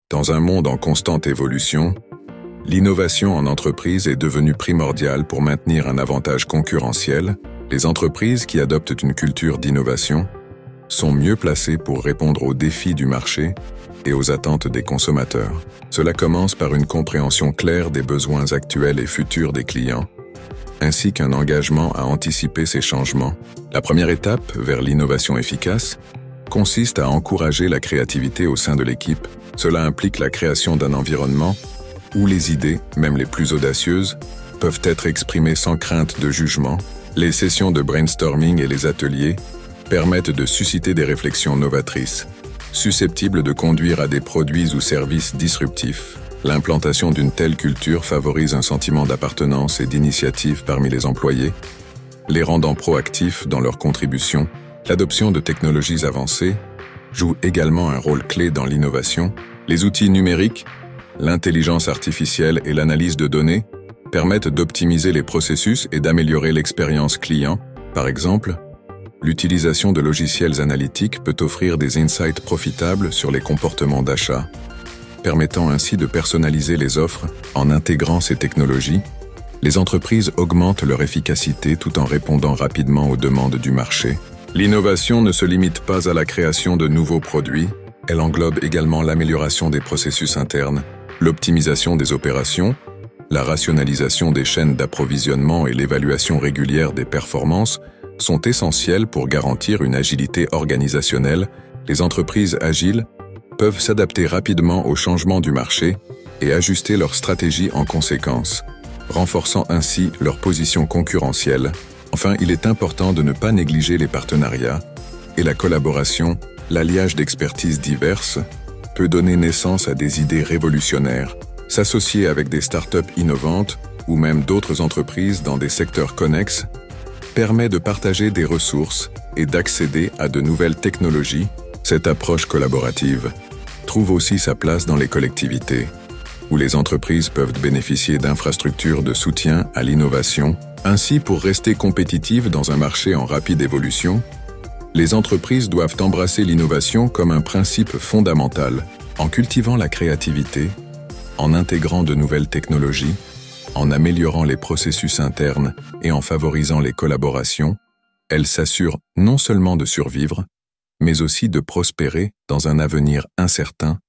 Dans un monde en constante évolution, l'innovation en entreprise est devenue primordiale pour maintenir un avantage concurrentiel. Les entreprises qui adoptent une culture d'innovation sont mieux placées pour répondre aux défis du marché et aux attentes des consommateurs. Cela commence par une compréhension claire des besoins actuels et futurs des clients, ainsi qu'un engagement à anticiper ces changements. La première étape vers l'innovation efficace consiste à encourager la créativité au sein de l'équipe. Cela implique la création d'un environnement où les idées, même les plus audacieuses, peuvent être exprimées sans crainte de jugement. Les sessions de brainstorming et les ateliers permettent de susciter des réflexions novatrices, susceptibles de conduire à des produits ou services disruptifs. L'implantation d'une telle culture favorise un sentiment d'appartenance et d'initiative parmi les employés, les rendant proactifs dans leurs contributions. L'adoption de technologies avancées joue également un rôle clé dans l'innovation. Les outils numériques, l'intelligence artificielle et l'analyse de données permettent d'optimiser les processus et d'améliorer l'expérience client. Par exemple, l'utilisation de logiciels analytiques peut offrir des insights profitables sur les comportements d'achat, permettant ainsi de personnaliser les offres. En intégrant ces technologies, les entreprises augmentent leur efficacité tout en répondant rapidement aux demandes du marché. L'innovation ne se limite pas à la création de nouveaux produits, elle englobe également l'amélioration des processus internes, l'optimisation des opérations, la rationalisation des chaînes d'approvisionnement et l'évaluation régulière des performances sont essentielles pour garantir une agilité organisationnelle. Les entreprises agiles peuvent s'adapter rapidement aux changements du marché et ajuster leur stratégie en conséquence, renforçant ainsi leur position concurrentielle. Enfin, il est important de ne pas négliger les partenariats et la collaboration. L'alliage d'expertises diverses peut donner naissance à des idées révolutionnaires. S'associer avec des startups innovantes ou même d'autres entreprises dans des secteurs connexes permet de partager des ressources et d'accéder à de nouvelles technologies. Cette approche collaborative trouve aussi sa place dans les collectivités, où les entreprises peuvent bénéficier d'infrastructures de soutien à l'innovation. Ainsi, pour rester compétitives dans un marché en rapide évolution, les entreprises doivent embrasser l'innovation comme un principe fondamental, en cultivant la créativité, en intégrant de nouvelles technologies, en améliorant les processus internes et en favorisant les collaborations. Elles s'assurent non seulement de survivre, mais aussi de prospérer dans un avenir incertain